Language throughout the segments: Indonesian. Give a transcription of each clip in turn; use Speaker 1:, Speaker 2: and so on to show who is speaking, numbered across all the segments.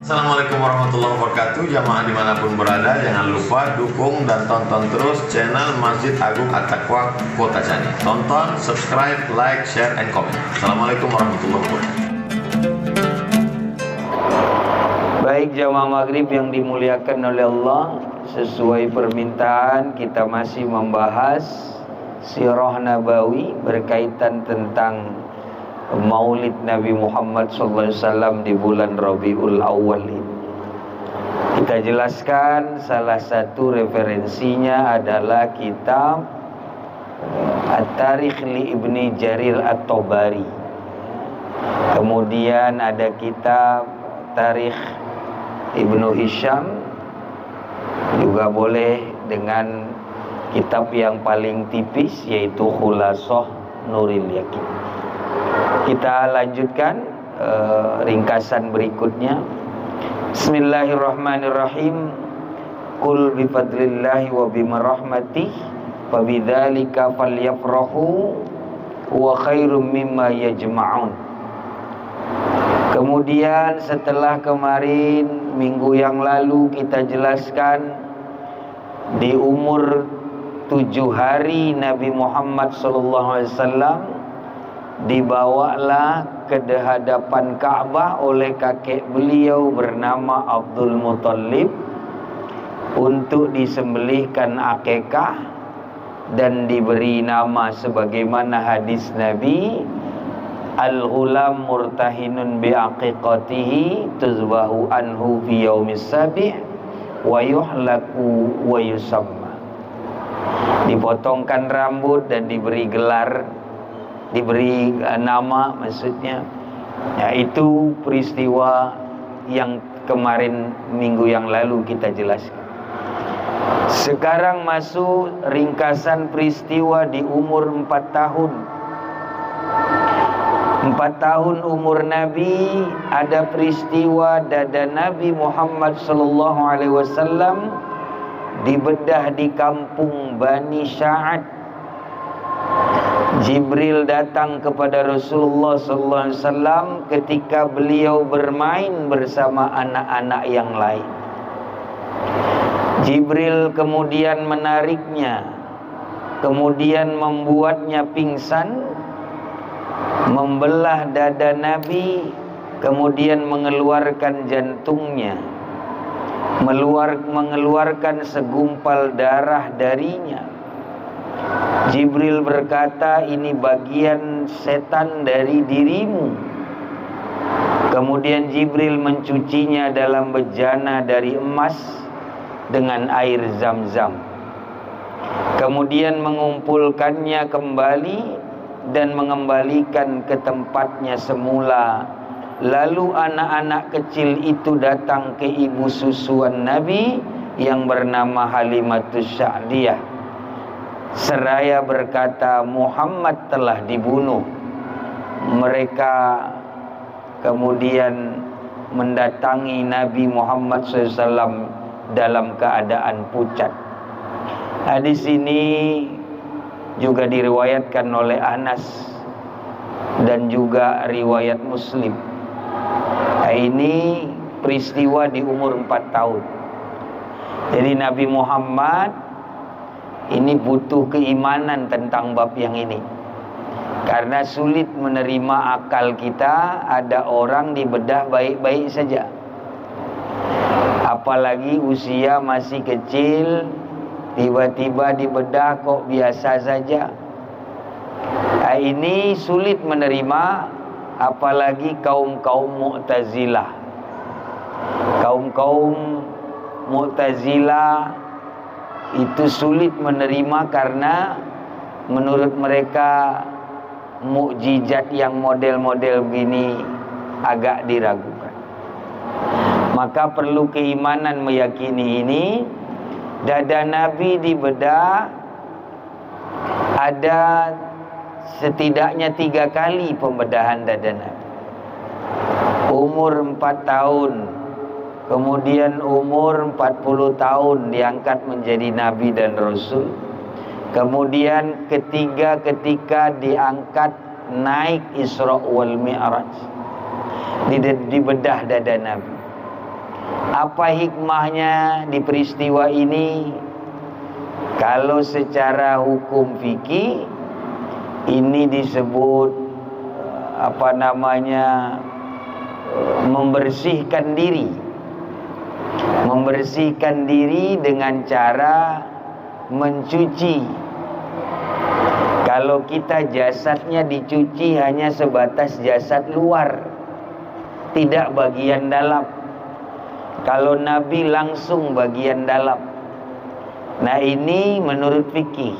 Speaker 1: Assalamualaikum warahmatullahi wabarakatuh. Jamaah dimanapun berada, jangan lupa dukung dan tonton terus channel Masjid Agung At-Taqwa Kota Cani. Tonton, subscribe, like, share, and comment. Assalamualaikum warahmatullahi wabarakatuh.
Speaker 2: Baik jamaah maghrib yang dimuliakan oleh Allah, sesuai permintaan kita masih membahas sirah nabawi berkaitan tentang Maulid Nabi Muhammad SAW di bulan Rabiul Awal ini. Kita jelaskan salah satu referensinya adalah kitab At-Tarikh li Ibni Jarir At-Tabari. Kemudian ada kitab Tarikh Ibnu Hisham, juga boleh dengan kitab yang paling tipis yaitu Khulasah Nuril Yakin. Kita lanjutkan ringkasan berikutnya. Bismillahirrahmanirrahim. Qul bifadlillahi wa bimarahmatih fabidzalika falyafrahu wa khairum mimma yajma'un. Kemudian setelah kemarin minggu yang lalu kita jelaskan di umur 7 hari Nabi Muhammad SAW dibawalah ke hadapan Ka'bah oleh kakek beliau bernama Abdul Muttalib untuk disembelihkan akikah dan diberi nama sebagaimana hadis Nabi, al-ghulam murtahinun bi'aqiqatihi tuzbahu anhu fi yaumis sabi' wa yuhlaku wa yusamma. Dipotongkan rambut dan diberi gelar, diberi nama maksudnya. Yaitu peristiwa yang kemarin minggu yang lalu kita jelaskan. Sekarang masuk ringkasan peristiwa di umur 4 tahun. 4 tahun umur Nabi, ada peristiwa dada Nabi Muhammad SAW dibedah di kampung Bani Sa'ad. Jibril datang kepada Rasulullah SAW ketika beliau bermain bersama anak-anak yang lain. Jibril kemudian menariknya, kemudian membuatnya pingsan, membelah dada Nabi, kemudian mengeluarkan jantungnya, mengeluarkan segumpal darah darinya. Jibril berkata, ini bagian setan dari dirimu. Kemudian Jibril mencucinya dalam bejana dari emas dengan air Zam-Zam. Kemudian mengumpulkannya kembali dan mengembalikan ke tempatnya semula. Lalu anak-anak kecil itu datang ke ibu susuan Nabi yang bernama Halimatus Sa'diyah, seraya berkata, Muhammad telah dibunuh. Mereka kemudian mendatangi Nabi Muhammad SAW dalam keadaan pucat. Hadis ini juga diriwayatkan oleh Anas dan juga riwayat Muslim. Ini peristiwa di umur 4 tahun. Jadi Nabi Muhammad ini butuh keimanan tentang bab yang ini, karena sulit menerima akal kita ada orang dibedah baik-baik saja, apalagi usia masih kecil, tiba-tiba dibedah kok biasa saja. Ini sulit menerima, apalagi kaum-kaum Mu'tazilah. Kaum-kaum Mu'tazilah itu sulit menerima karena menurut mereka mukjizat yang model-model begini agak diragukan. Maka perlu keimanan meyakini ini. Dada Nabi dibedah ada setidaknya 3 kali pembedahan dada Nabi. Umur 4 tahun, kemudian umur 40 tahun diangkat menjadi Nabi dan Rasul. Kemudian ketika diangkat naik Isra wal Mi'raj, dibedah dada Nabi. Apa hikmahnya di peristiwa ini? Kalau secara hukum fikih ini disebut membersihkan diri. Membersihkan diri dengan cara mencuci. Kalau kita jasadnya dicuci hanya sebatas jasad luar, tidak bagian dalam. Kalau Nabi langsung bagian dalam. Nah, ini menurut fikih.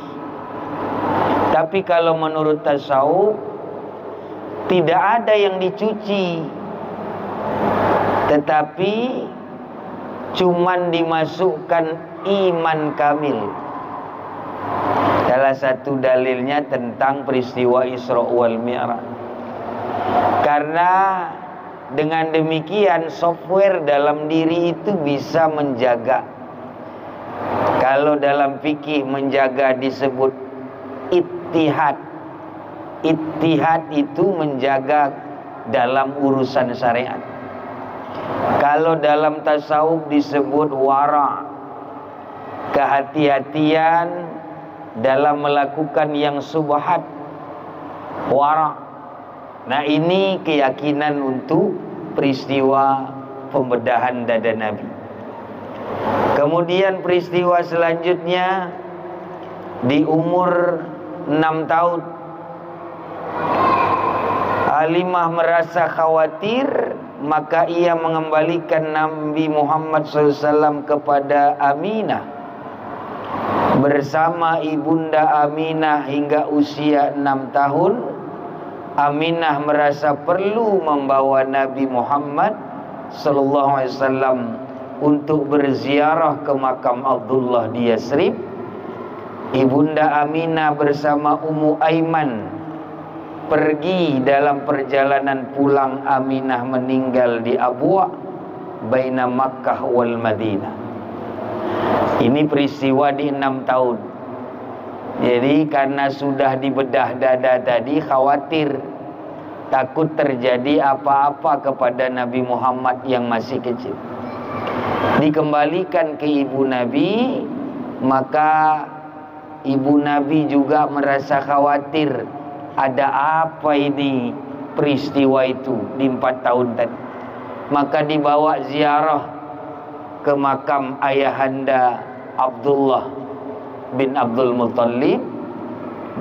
Speaker 2: Tapi kalau menurut tasawuf tidak ada yang dicuci, tetapi cuman dimasukkan iman kamil. Salah satu dalilnya tentang peristiwa Isra wal Mi'raj. Karena dengan demikian software dalam diri itu bisa menjaga. Kalau dalam fikih menjaga disebut ittihad. Ittihad itu menjaga dalam urusan syariat. Kalau dalam tasawuf disebut wara, kehati-hatian dalam melakukan yang subhat. Wara. Nah, ini keyakinan untuk peristiwa pembedahan dada Nabi. Kemudian peristiwa selanjutnya di umur 6 tahun. Halimah merasa khawatir, maka ia mengembalikan Nabi Muhammad SAW kepada Aminah. Bersama ibunda Aminah hingga usia 6 tahun, Aminah merasa perlu membawa Nabi Muhammad SAW untuk berziarah ke makam Abdullah di Yasrib. Ibunda Aminah bersama Ummu Aiman pergi dalam perjalanan pulang. Aminah meninggal di Abwa baina Makkah wal Madinah. Ini peristiwa di 6 tahun. Jadi karena sudah dibedah dada tadi, khawatir takut terjadi apa-apa kepada Nabi Muhammad yang masih kecil. Dikembalikan ke ibu Nabi, maka ibu Nabi juga merasa khawatir. Ada apa ini peristiwa itu di 4 tahun tadi. Maka dibawa ziarah ke makam ayahanda Abdullah bin Abdul Muttalib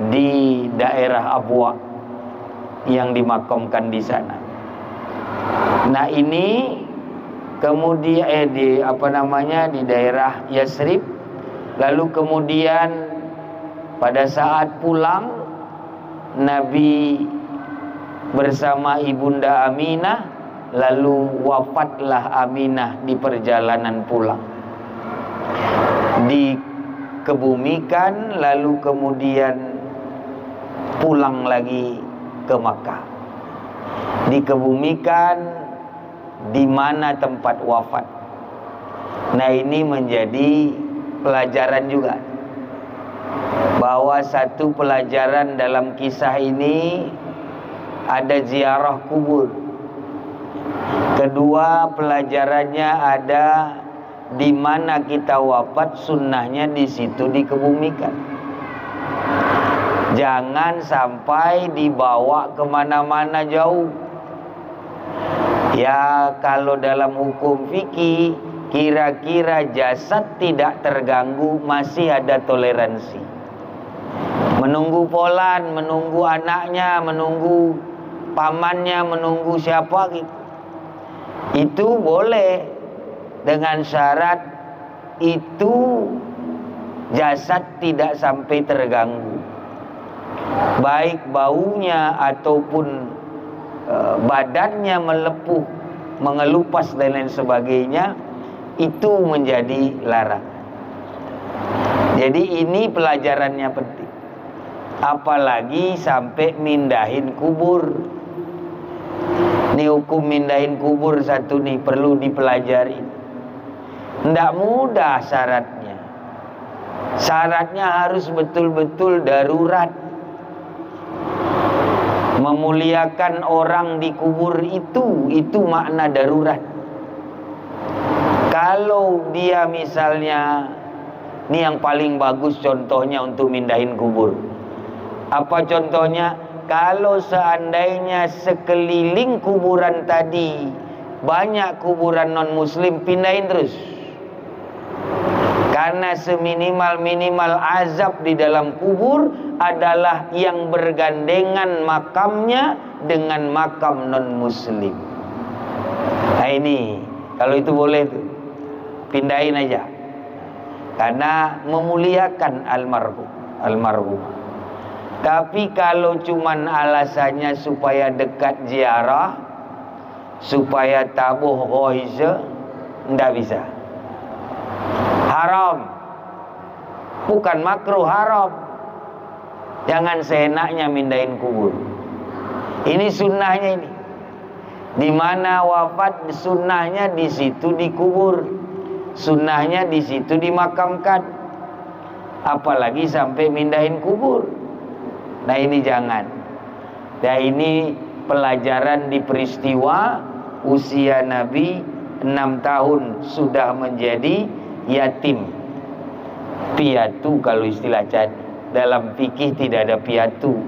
Speaker 2: di daerah Abwa yang dimakamkan di sana. Nah, ini kemudian di daerah Yasrib. Lalu kemudian pada saat pulang, Nabi bersama ibunda Aminah, lalu wafatlah Aminah di perjalanan pulang. Dikebumikan, lalu kemudian pulang lagi ke Makkah. Dikebumikan di mana tempat wafat. Nah, ini menjadi pelajaran juga, bahwa satu pelajaran dalam kisah ini ada ziarah kubur. Kedua, pelajarannya ada di mana kita wafat, sunnahnya di situ dikebumikan. Jangan sampai dibawa kemana-mana jauh. Ya, kalau dalam hukum fikih kira-kira jasad tidak terganggu, masih ada toleransi. Menunggu polan, menunggu anaknya, menunggu pamannya, menunggu siapa gitu, itu boleh, dengan syarat itu jasad tidak sampai terganggu, baik baunya ataupun badannya melepuh, mengelupas dan lain sebagainya, itu menjadi larangan. Jadi ini pelajarannya penting. Apalagi sampai mindahin kubur. Ini hukum mindahin kubur satu nih perlu dipelajari. Tidak mudah syaratnya. Syaratnya harus betul-betul darurat. Memuliakan orang di kubur itu makna darurat. dia misalnya, ini yang paling bagus contohnya untuk mindahin kubur. Apa contohnya? Kalau seandainya sekeliling kuburan tadi banyak kuburan non muslim, pindahin terus. Karena seminimal-minimal azab di dalam kubur adalah yang bergandengan makamnya dengan makam non muslim. Nah ini, kalau itu boleh tuh, pindahin aja. Karena memuliakan almarhum. Tapi kalau cuman alasannya supaya dekat ziarah, supaya tabuh ghoiza, ndak bisa. Haram. Bukan makruh, haram. Jangan seenaknya mindahin kubur. Ini sunnahnya ini. Di mana wafat, sunnahnya di situ dikubur. Sunnahnya di situ dimakamkan. Apalagi sampai mindahin kubur. Nah ini jangan. Nah ini pelajaran di peristiwa usia Nabi 6 tahun sudah menjadi yatim. Piatu kalau istilah Cadi. Dalam fikih tidak ada piatu.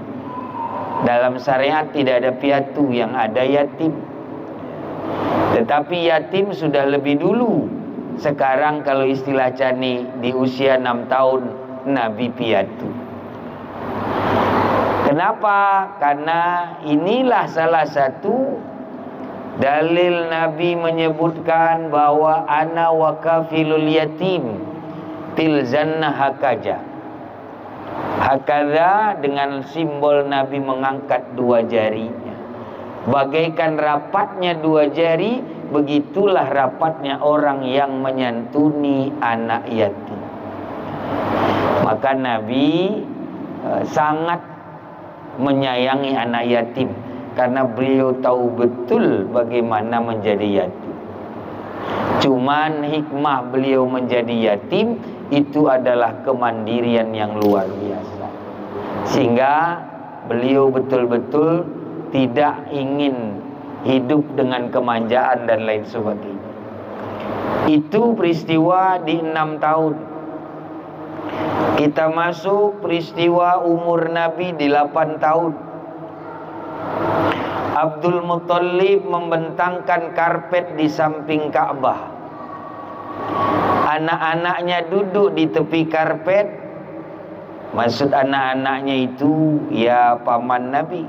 Speaker 2: Dalam syariat tidak ada piatu, yang ada yatim. Tetapi yatim sudah lebih dulu. Sekarang kalau istilah Cani di usia 6 tahun Nabi piatu. Kenapa? Karena inilah salah satu dalil Nabi menyebutkan bahwa ana wa kafilul yatim fil jannah hakaja. Hakaza dengan simbol Nabi mengangkat dua jarinya. Bagaikan rapatnya dua jari, begitulah rapatnya orang yang menyantuni anak yatim. Maka Nabi sangat menyayangi anak yatim karena beliau tahu betul bagaimana menjadi yatim. Cuman hikmah beliau menjadi yatim itu adalah kemandirian yang luar biasa, sehingga beliau betul-betul tidak ingin hidup dengan kemanjaan dan lain sebagainya. Itu peristiwa di 6 tahun. Kita masuk peristiwa umur Nabi di 8 tahun. Abdul Muthalib membentangkan karpet di samping Ka'bah. Anak-anaknya duduk di tepi karpet. Maksud anak-anaknya itu ya paman Nabi.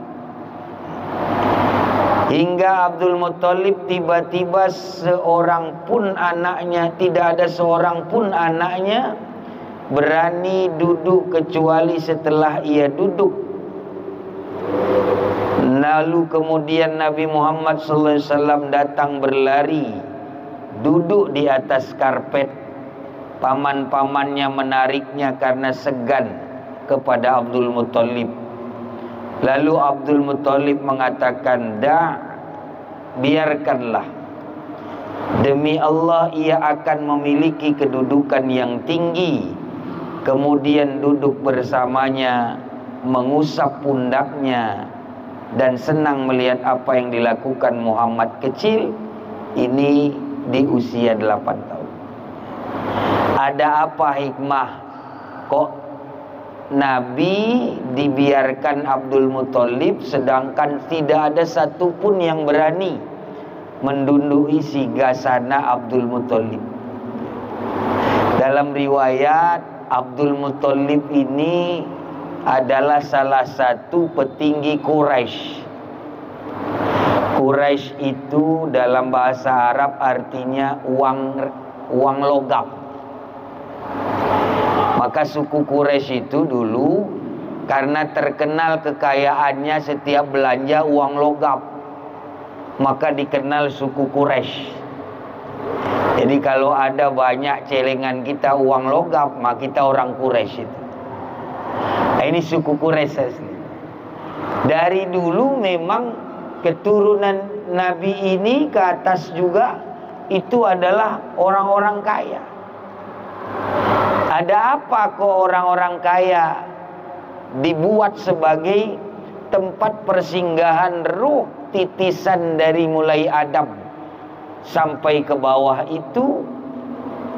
Speaker 2: Hingga Abdul Muthalib tiba-tiba seorang pun anaknya, tidak ada seorang pun anaknya berani duduk kecuali setelah ia duduk. Lalu kemudian Nabi Muhammad SAW datang berlari, duduk di atas karpet. Paman-pamannya menariknya karena segan kepada Abdul Muthalib. Lalu Abdul Muthalib mengatakan, biarkanlah. Demi Allah ia akan memiliki kedudukan yang tinggi. Kemudian duduk bersamanya, mengusap pundaknya, dan senang melihat apa yang dilakukan Muhammad kecil ini di usia 8 tahun. Ada apa hikmah kok Nabi dibiarkan Abdul Muthalib sedangkan tidak ada satupun yang berani mendunduki sigasana Abdul Muthalib? Dalam riwayat, Abdul Muthalib ini adalah salah satu petinggi Quraisy. Quraisy itu dalam bahasa Arab artinya uang logam. Maka suku Quraisy itu dulu karena terkenal kekayaannya setiap belanja uang logam, maka dikenal suku Quraisy. Jadi kalau ada banyak celengan kita uang logam, maka kita orang Quraisy itu. Nah, ini suku Quraisy asli. Dari dulu memang keturunan Nabi ini ke atas juga itu adalah orang-orang kaya. Ada apa kok orang-orang kaya dibuat sebagai tempat persinggahan ruh titisan dari mulai Adam sampai ke bawah itu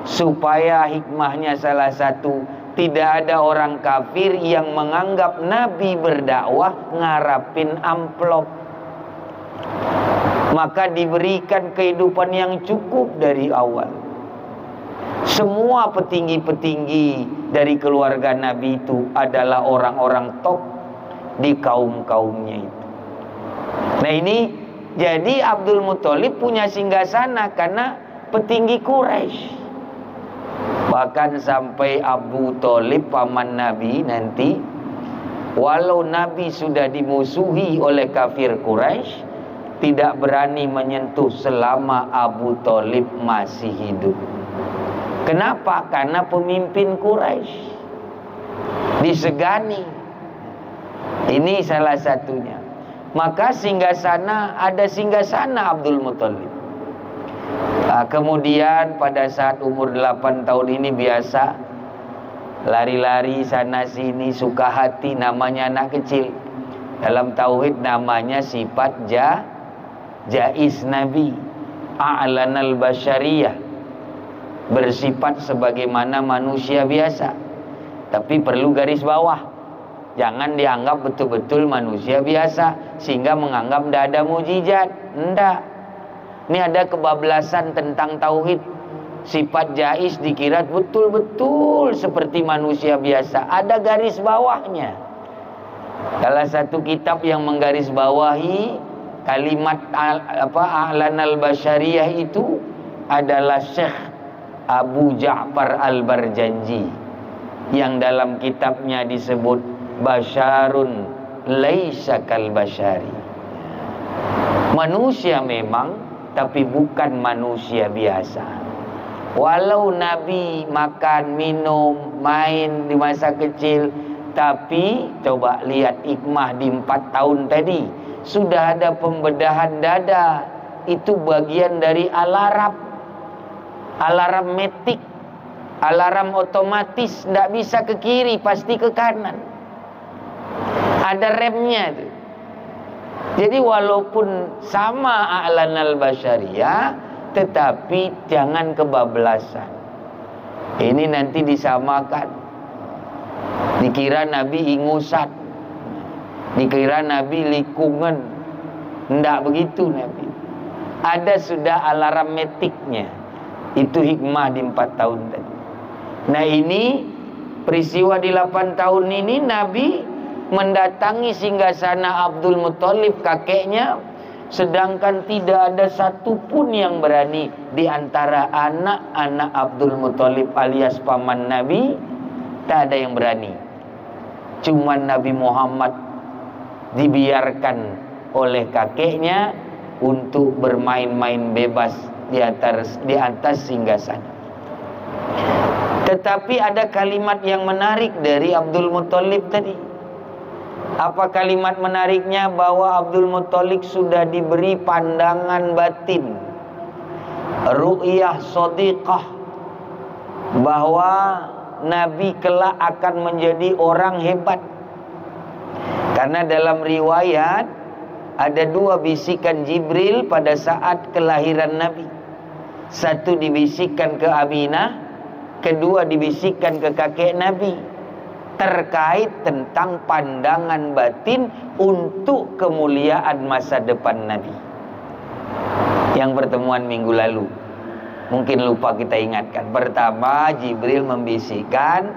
Speaker 2: supaya hikmahnya salah satu, tidak ada orang kafir yang menganggap Nabi berdakwah ngarapin amplop. Maka diberikan kehidupan yang cukup dari awal. Semua petinggi-petinggi dari keluarga Nabi itu adalah orang-orang top di kaum-kaumnya itu. Nah ini, jadi Abdul Muthalib punya singgasana karena petinggi Quraisy. Bahkan sampai Abu Thalib paman Nabi nanti, walau Nabi sudah dimusuhi oleh kafir Quraisy, tidak berani menyentuh selama Abu Thalib masih hidup. Kenapa? Karena pemimpin Quraisy disegani. Ini salah satunya. Maka singgasana, ada singgasana Abdul Muthalib. Kemudian pada saat umur 8 tahun ini biasa lari-lari sana sini, suka hati, namanya anak kecil. Dalam tauhid namanya sifat jaiz Nabi, a'lanal basyariyah, bersifat sebagaimana manusia biasa. Tapi perlu garis bawah, jangan dianggap betul-betul manusia biasa sehingga menganggap tidak ada mujizat. Tidak. Ini ada kebablasan tentang tauhid. Sifat jaiz dikira betul-betul seperti manusia biasa. Ada garis bawahnya. Salah satu kitab yang menggaris bawahi kalimat a'lanal basyariyah itu adalah Syekh Abu Ja'far Al-Barjanji, yang dalam kitabnya disebut Basyarun Laisa Kal Basyari. Manusia memang, tapi bukan manusia biasa. Walau Nabi makan, minum, main di masa kecil, tapi coba lihat hikmah di 4 tahun tadi, sudah ada pembedahan dada. Itu bagian dari alarm metik, alarm otomatis, tidak bisa ke kiri, pasti ke kanan. Ada remnya tuh. Jadi walaupun sama a'lanal basyariyah, tetapi jangan kebablasan. Ini nanti disamakan. Dikira Nabi ingusan, dikira Nabi likungan. Tidak begitu Nabi. Ada sudah alarm metiknya. Itu hikmah di 4 tahun tadi. Nah ini peristiwa di 8 tahun ini Nabi mendatangi singgasana Abdul Muthalib kakeknya, sedangkan tidak ada satupun yang berani di antara anak-anak Abdul Muthalib alias paman Nabi, tak ada yang berani. Cuman Nabi Muhammad dibiarkan oleh kakeknya untuk bermain-main bebas di atas singgasana. Tetapi ada kalimat yang menarik dari Abdul Muthalib tadi. Apa kalimat menariknya? Bahwa Abdul Muthalib sudah diberi pandangan batin, ru'yah shadiqah, bahwa Nabi kelak akan menjadi orang hebat. Karena dalam riwayat ada 2 bisikan Jibril pada saat kelahiran Nabi. Satu dibisikkan ke Aminah, kedua dibisikkan ke kakek Nabi, terkait tentang pandangan batin untuk kemuliaan masa depan Nabi. Yang pertemuan minggu lalu mungkin lupa kita ingatkan. Pertama, Jibril membisikkan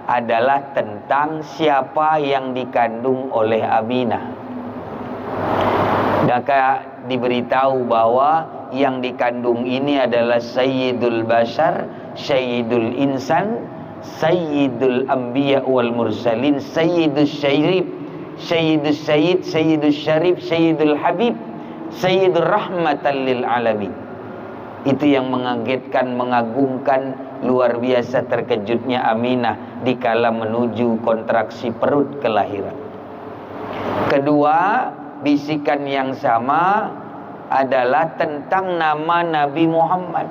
Speaker 2: adalah tentang siapa yang dikandung oleh Aminah. Maka diberitahu bahwa yang dikandung ini adalah Sayyidul Bashar, Sayyidul Insan, Sayyidul Anbiya wal Mursalin, Sayyidul Syarif, Sayyidul Sayyid, Sayyidul Syarif, Sayyidul Habib, Sayyidul Rahmatan lil Alamin. Itu yang mengagetkan, mengagumkan, luar biasa terkejutnya Aminah dikala menuju kontraksi perut kelahiran. Kedua, bisikan yang sama adalah tentang nama Nabi Muhammad.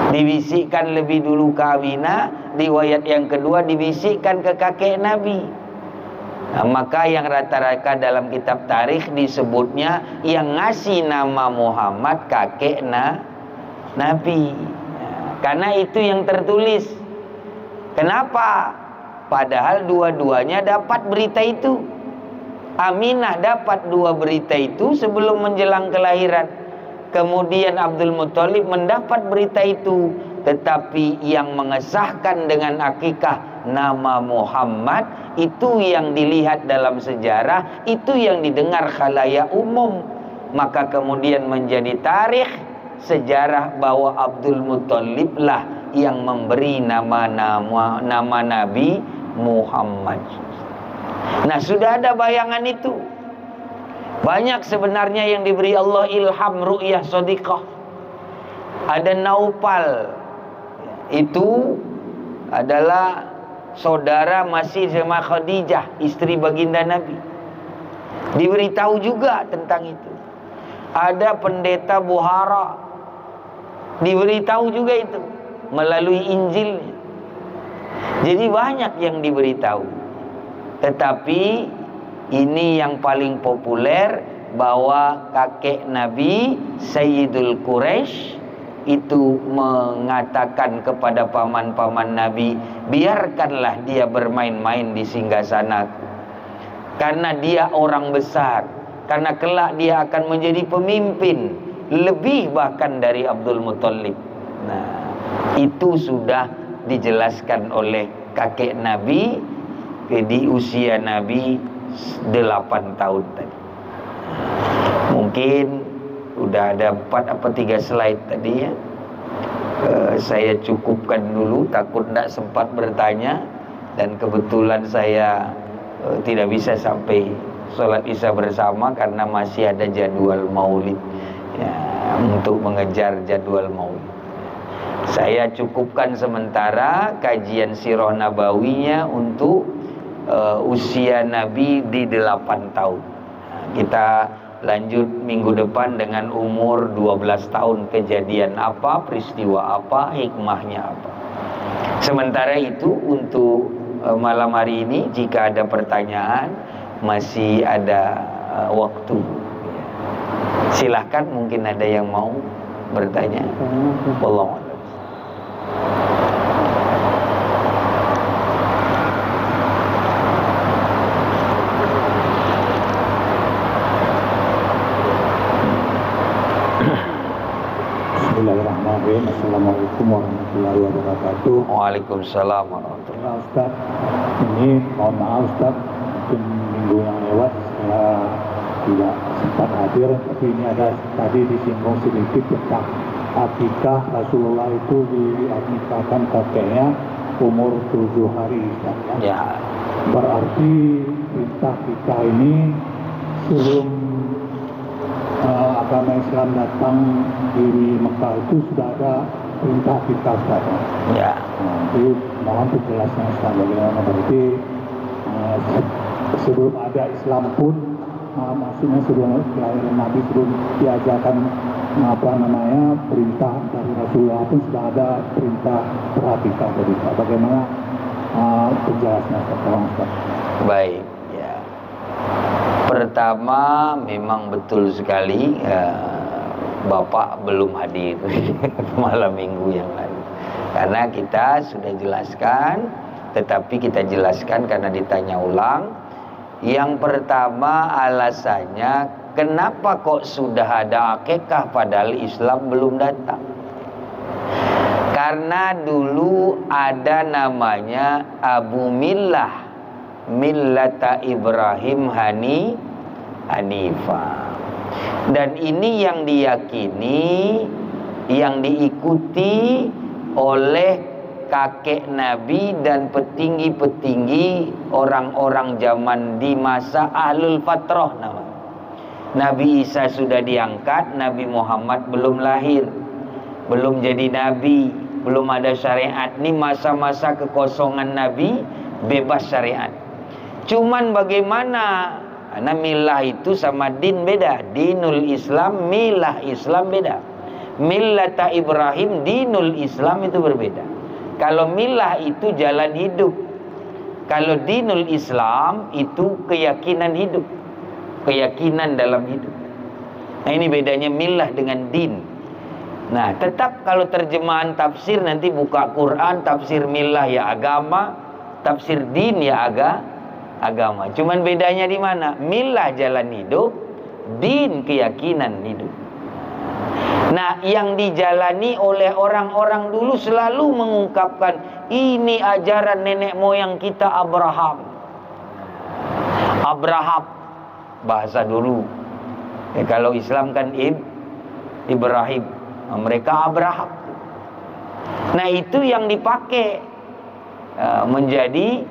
Speaker 2: Dibisikkan lebih dulu ke Aminah, riwayat yang kedua dibisikkan ke kakek Nabi. Nah, maka yang rata-rata dalam kitab tarikh disebutnya yang ngasih nama Muhammad kakek Nabi. Karena itu yang tertulis. Kenapa? Padahal dua-duanya dapat berita itu. Aminah dapat dua berita itu sebelum menjelang kelahiran. Kemudian Abdul Muthalib mendapat berita itu. Tetapi yang mengesahkan dengan akikah nama Muhammad, itu yang dilihat dalam sejarah, itu yang didengar khalayak umum. Maka kemudian menjadi tarikh sejarah bahwa Abdul Muthalib lah yang memberi nama Nabi Muhammad. Nah, sudah ada bayangan itu. Banyak sebenarnya yang diberi Allah ilham ru'yah shadiqah. Ada Naufal, itu adalah saudara masih sama Khadijah, istri baginda Nabi. Diberitahu juga tentang itu. Ada pendeta Buhara, diberitahu juga itu melalui Injilnya. Jadi banyak yang diberitahu. Tetapi ini yang paling populer, bahwa kakek Nabi Sayyidul Quraisy itu mengatakan kepada paman-paman Nabi, biarkanlah dia bermain-main di singgasanaku, karena dia orang besar, karena kelak dia akan menjadi pemimpin, lebih bahkan dari Abdul Muthalib. Nah, itu sudah dijelaskan oleh kakek Nabi di usia Nabi 8 tahun tadi. Mungkin udah ada 4 apa 3 slide tadi ya. Saya cukupkan dulu, takut tidak sempat bertanya. Dan kebetulan saya tidak bisa sampai sholat isya bersama karena masih ada jadwal maulid ya, untuk mengejar jadwal maulid. Saya cukupkan sementara kajian sirah nabawinya untuk usia Nabi di 8 tahun. Kita lanjut minggu depan dengan umur 12 tahun, kejadian apa, peristiwa apa, hikmahnya apa. Sementara itu untuk malam hari ini, jika ada pertanyaan, masih ada waktu. Silahkan, mungkin ada yang mau bertanya. Wallahu a'lam.
Speaker 3: Bismillahirrahmanirrahim. Assalamualaikum warahmatullahi wabarakatuh.
Speaker 2: Waalaikumsalam warahmatullahi wabarakatuh.
Speaker 3: Ustaz, ini mohon maaf Ustaz, mungkin minggu yang lewat saya tidak sempat hadir, tapi ini ada tadi disinggung sedikit tentang akikah Rasulullah itu diakikahkan kakeknya umur 7 hari Ustaz, ya.
Speaker 2: Ya.
Speaker 3: Berarti perintah kita ini sebelum agama Islam datang di Mekah itu sudah ada perintah kita Ustaz.
Speaker 2: Ya.
Speaker 3: Nah, jadi mohon penjelasan Ustaz, bagaimana berarti sebelum ada Islam pun, maksudnya sebelum kelahiran Nabi, sebelum diajarkan perintah dari Rasulullah pun sudah ada perintah berhakikah dari Ustaz. Bagaimana penjelasannya Ustaz? Tolong Ustaz.
Speaker 2: Baik, ya. Pertama, memang betul sekali Bapak belum hadir malam minggu yang lalu, karena kita sudah jelaskan, tetapi kita jelaskan karena ditanya ulang. Yang pertama, alasannya kenapa kok sudah ada akikah padahal Islam belum datang. Karena dulu ada namanya Abu Millah, Millata Ibrahim Hanifah. Dan ini yang diyakini, yang diikuti oleh kakek Nabi dan petinggi-petinggi orang-orang zaman di masa Ahlul Fatrah namanya. Nabi Isa sudah diangkat, Nabi Muhammad belum lahir, belum jadi Nabi, belum ada syariat. Ini masa-masa kekosongan Nabi, bebas syariat. Cuman bagaimana? Karena milah itu sama din beda. Dinul Islam, milah Islam beda. Millata Ibrahim, dinul Islam itu berbeda. Kalau milah itu jalan hidup, kalau dinul Islam itu keyakinan hidup, keyakinan dalam hidup. Nah, ini bedanya milah dengan din. Nah, tetap kalau terjemahan tafsir nanti buka Quran, tafsir millah ya agama, tafsir din ya agama. Cuman bedanya di mana? Millah jalan hidup, din keyakinan hidup. Nah, yang dijalani oleh orang-orang dulu selalu mengungkapkan ini ajaran nenek moyang kita Abraham. Abraham bahasa dulu. Kalau Islam kan Ibrahim, mereka Abraham. Nah, itu yang dipakai menjadi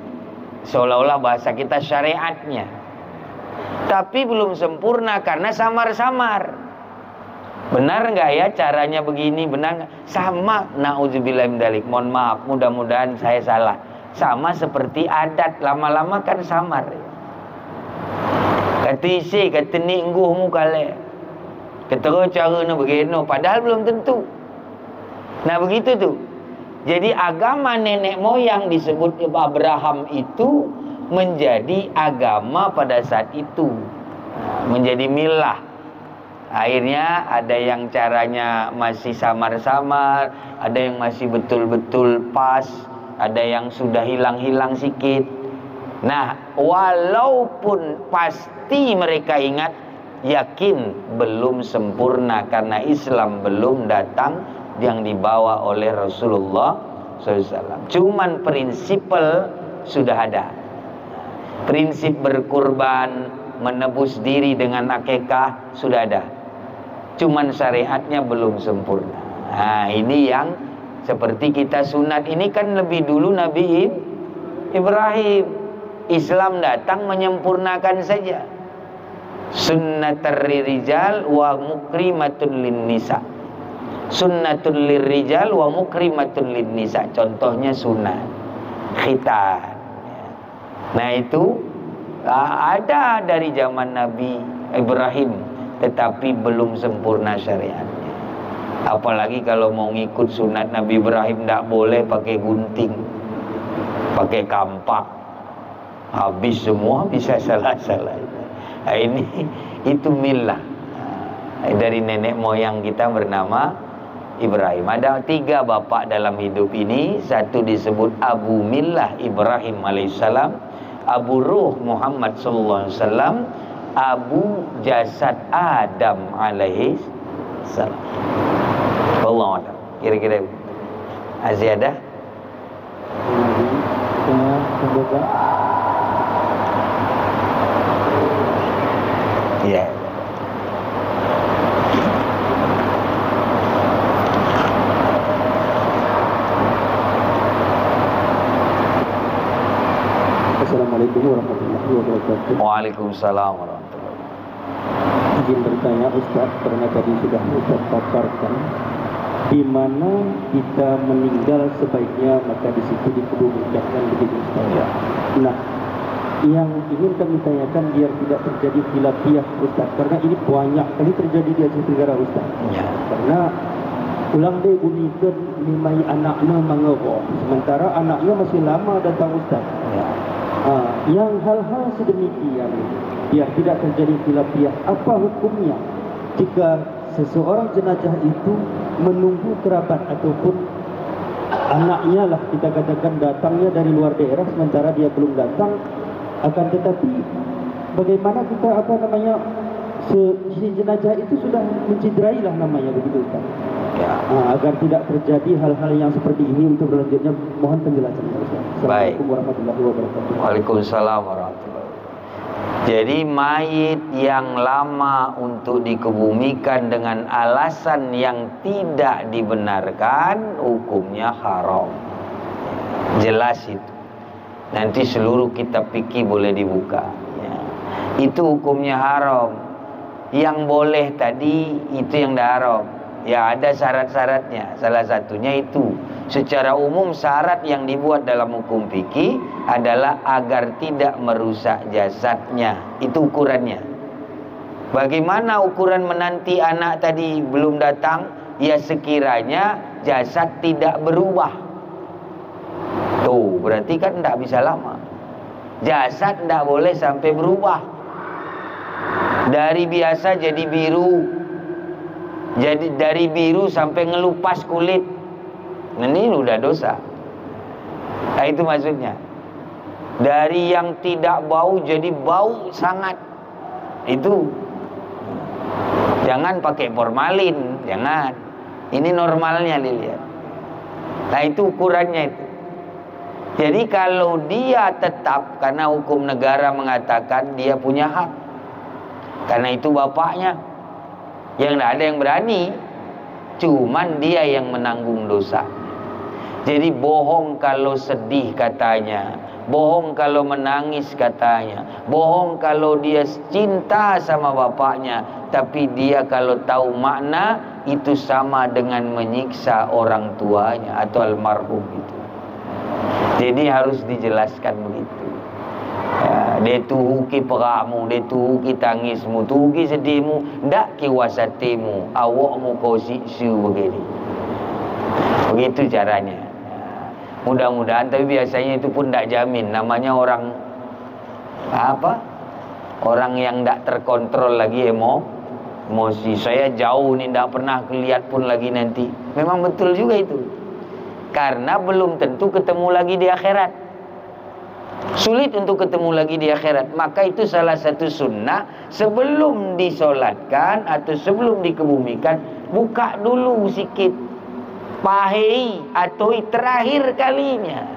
Speaker 2: seolah-olah bahasa kita syariatnya. Tapi belum sempurna karena samar-samar. Benar nggak ya caranya begini? Benar nggak? Sama, na'udzubillah min dzalik. Mohon maaf, mudah-mudahan saya salah. Sama seperti adat, lama-lama kan samar. Kata isi, kata ni engguhmu kale. Ketera cara nak begini, padahal belum tentu. Nah begitu tuh. Jadi agama nenek moyang disebut Abraham itu menjadi agama pada saat itu, menjadi milah. Akhirnya ada yang caranya masih samar-samar, ada yang masih betul-betul pas, ada yang sudah hilang-hilang sikit. Nah, walaupun pasti mereka ingat, yakin belum sempurna karena Islam belum datang yang dibawa oleh Rasulullah SAW. Cuman prinsipal sudah ada. Prinsip berkurban, menebus diri dengan akikah sudah ada. Cuman syariatnya belum sempurna. Nah, ini yang seperti kita sunat ini kan lebih dulu Nabi Ibrahim. Islam datang menyempurnakan saja. Sunnatul rijal wa mukrimatun lin nisa. Sunnatul lirijal wa mukrimatun lin nisa. Contohnya sunat khitan. Nah, itu ada dari zaman Nabi Ibrahim, tetapi belum sempurna syariatnya. Apalagi kalau mau ngikut sunat Nabi Ibrahim, tidak boleh pakai gunting, pakai kampak, habis semua, bisa salah-salah. Nah, ini itu milah dari nenek moyang kita bernama Ibrahim. Ada 3 bapak dalam hidup ini. Satu disebut Abu Millah Ibrahim alaihissalam, Abu Ruh Muhammad sallallahu alaihi wasallam, Abu Jasad Adam alaihi salam. Allah Allah. Kira-kira masih ada? Ya.
Speaker 4: Assalamualaikum warahmatullahi wabarakatuh.
Speaker 2: Waalaikumsalam warahmatullahi wabarakatuh.
Speaker 4: Izin bertanya Ustaz, karena tadi sudah Ustaz paparkan di mana kita meninggal sebaiknya maka di situ dikebumikan begitu Ustaz.
Speaker 2: Ya.
Speaker 4: Nah, yang ingin kami tanyakan biar tidak terjadi khilafiyah Ustaz, karena ini banyak kali terjadi di Aceh Tenggara Ustaz.
Speaker 2: Ya.
Speaker 4: Karena ulang dia bunyikan nimai anaknya mengeroh, sementara anaknya masih lama datang Ustaz.
Speaker 2: Ya.
Speaker 4: Yang hal-hal sedemikian biar tidak terjadi khilafiyah, apa hukumnya jika seseorang jenazah itu menunggu kerabat ataupun anaknya lah kita katakan datangnya dari luar daerah sementara dia belum datang, akan tetapi bagaimana kita si jenazah itu sudah menciderai lah namanya begitu Ustaz.
Speaker 2: Ya.
Speaker 4: Agar tidak terjadi hal-hal yang seperti ini, untuk berlanjutnya mohon penjelasan Ustaz. Assalamualaikum warahmatullahi wabarakatuh.
Speaker 2: Waalaikumsalam warahmatullahi wabarakatuh. Jadi mayit yang lama untuk dikebumikan dengan alasan yang tidak dibenarkan, hukumnya haram. Jelas itu. Nanti seluruh kitab fikih boleh dibuka. Ya. Itu hukumnya haram. Yang boleh tadi itu yang dah haram. Ya, ada syarat-syaratnya. Salah satunya itu, secara umum syarat yang dibuat dalam hukum fikih adalah agar tidak merusak jasadnya. Itu ukurannya. Bagaimana ukuran menanti anak tadi belum datang? Ya, sekiranya jasad tidak berubah. Tuh, berarti kan tidak bisa lama. Jasad tidak boleh sampai berubah. Dari biasa jadi biru, Jadi dari biru sampai ngelupas kulit, nah, ini udah dosa. Nah, itu maksudnya. Dari yang tidak bau jadi bau sangat. Itu jangan pakai formalin, jangan. Ini normalnya dilihat. Nah, itu ukurannya itu. Jadi kalau dia tetap, karena hukum negara mengatakan dia punya hak, karena itu bapaknya, yang tidak ada yang berani, cuman dia yang menanggung dosa. Jadi bohong kalau sedih katanya, bohong kalau menangis katanya, bohong kalau dia cinta sama bapaknya, tapi dia kalau tahu makna itu sama dengan menyiksa orang tuanya atau almarhum itu. Jadi harus dijelaskan begitu. Ya, dia tuhuki peramu, dia tuhuki tangismu, tuhuki sedihmu, ndak kiwasatimu, awakmu kau siksu begini. Begitu caranya. Mudah-mudahan, tapi biasanya itu pun tidak jamin. Namanya orang apa? Orang yang tidak terkontrol lagi emosi. Saya jauh nih, tidak pernah kelihatan pun lagi nanti. Memang betul juga itu. Karena belum tentu ketemu lagi di akhirat. Sulit untuk ketemu lagi di akhirat. Maka itu salah satu sunnah, sebelum disolatkan atau sebelum dikebumikan, buka dulu sikit. Pahei atau terakhir kalinya.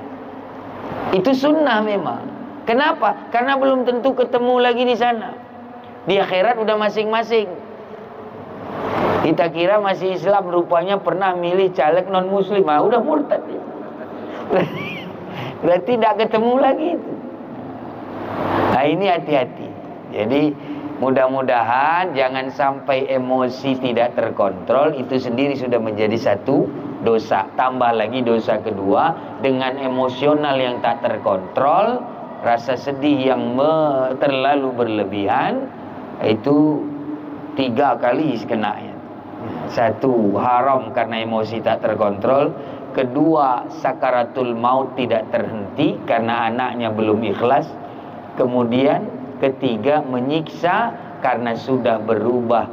Speaker 2: Itu sunnah memang. Kenapa? Karena belum tentu ketemu lagi di sana. Di akhirat udah masing-masing. Kita kira masih Islam, rupanya pernah milih caleg non muslim, udah murtad dia. Berarti tidak ketemu lagi itu. Nah, ini hati-hati. Jadi mudah-mudahan jangan sampai emosi tidak terkontrol, itu sendiri sudah menjadi satu dosa. Tambah lagi dosa kedua dengan emosional yang tak terkontrol, rasa sedih yang terlalu berlebihan, itu 3 kali kenanya. 1, haram karena emosi tak terkontrol. 2, sakaratul maut tidak terhenti karena anaknya belum ikhlas. Kemudian 3, menyiksa karena sudah berubah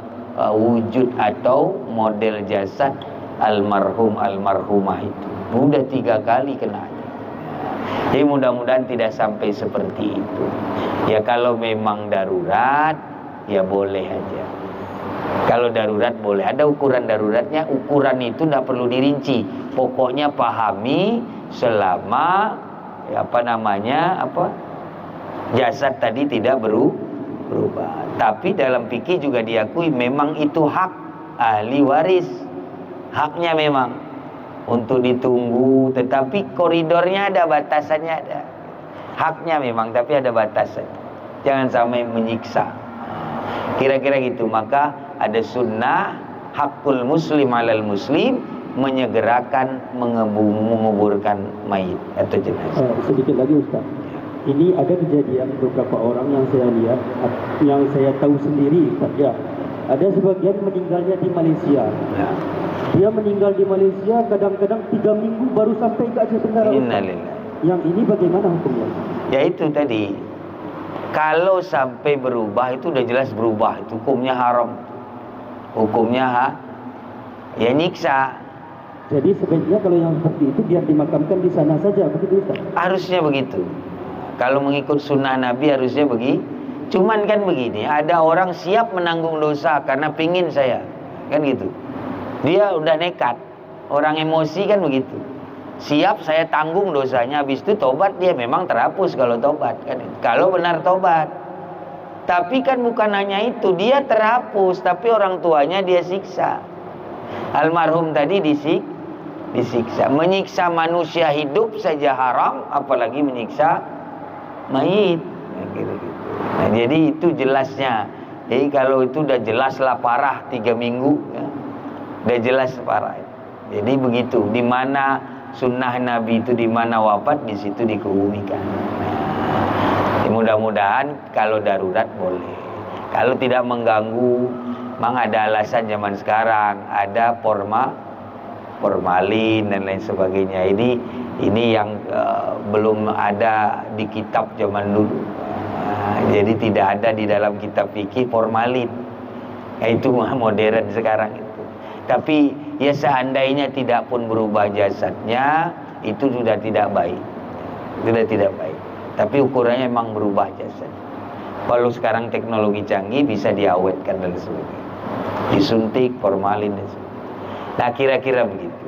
Speaker 2: wujud atau model jasad almarhum almarhumah itu. Udah 3 kali kena. Jadi mudah-mudahan tidak sampai seperti itu. Ya kalau memang darurat, ya boleh aja. Kalau darurat boleh, ada ukuran daruratnya. Ukuran itu tidak perlu dirinci. Pokoknya pahami selama jasad tadi tidak berubah. Tapi dalam fikih juga diakui memang itu hak ahli waris. Haknya memang untuk ditunggu, tetapi koridornya ada, batasannya ada. Haknya memang, tapi ada batasan. Jangan sampai menyiksa. Kira-kira gitu. Maka ada sunnah hakul muslim alal muslim, menyegerakan menguburkan mayit atau jenazah.
Speaker 4: Sedikit lagi Ustaz. Ini ada kejadian beberapa orang yang saya lihat, yang saya tahu sendiri Ustaz, ya. Ada sebagian meninggalnya di Malaysia.
Speaker 2: Ya.
Speaker 4: Dia meninggal di Malaysia kadang-kadang 3 minggu baru sampai ke Aceh Tenggara.
Speaker 2: Innalillah.
Speaker 4: Yang ini bagaimana hukumnya?
Speaker 2: Ya itu tadi. Kalau sampai berubah itu udah jelas berubah. Itu hukumnya haram. Hukumnya ya nyiksa.
Speaker 4: Jadi sebaiknya kalau yang seperti itu biar dimakamkan di sana saja, begitu Ustaz?
Speaker 2: Harusnya begitu. Kalau mengikut sunnah Nabi harusnya begitu. Cuman kan begini, ada orang siap menanggung dosa karena pingin saya, kan gitu. Dia udah nekat. Orang emosi kan begitu. Siap saya tanggung dosanya, habis itu tobat, dia memang terhapus kalau tobat kan. Kalau benar tobat. Tapi kan bukan hanya itu, dia terhapus tapi orang tuanya dia siksa. Almarhum tadi disiksa. Menyiksa manusia hidup saja haram, apalagi menyiksa mayit. Nah, jadi itu jelasnya. Jadi kalau itu udah jelaslah parah 3 minggu, ya. Udah jelas parah. Jadi begitu. Di mana sunnah Nabi itu, di mana wafat, di situ dikebumikan. Nah, mudah-mudahan kalau darurat boleh. Kalau tidak mengganggu, memang ada alasan zaman sekarang, ada formalin dan lain sebagainya. Ini yang belum ada di kitab zaman dulu. Jadi tidak ada di dalam kitab fikih formalin. Itu modern sekarang itu. Tapi ya seandainya tidak pun berubah jasadnya, itu sudah tidak baik. Sudah tidak baik. Tapi ukurannya memang berubah jasad. Kalau sekarang teknologi canggih bisa diawetkan dan sebagainya. Disuntik, formalin dan sebagainya. Nah kira-kira begitu.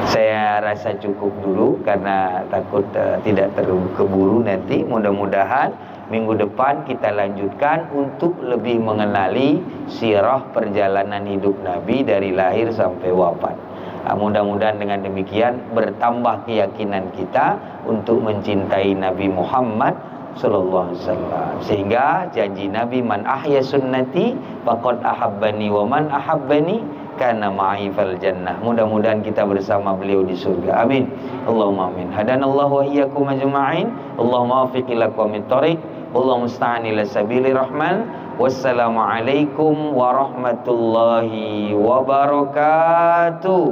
Speaker 2: Saya rasa cukup dulu karena takut tidak keburu nanti. Mudah-mudahan minggu depan kita lanjutkan untuk lebih mengenali sirah perjalanan hidup Nabi dari lahir sampai wafat. Mudah-mudahan dengan demikian bertambah keyakinan kita untuk mencintai Nabi Muhammad sallallahu alaihi wasallam. Sehingga janji Nabi, man ahya sunnati faqad ahabbani wa man ahabbani kana ma'i fil jannah. Mudah-mudahan kita bersama beliau di surga. Amin. Allahumma amin. Hadanallahu wa iyyakum ajma'in. Allahumma waffiq ila aqwamit thoriq. Allahumma musta'an ila sabili rahman. Wassalamualaikum warahmatullahi wabarakatuh.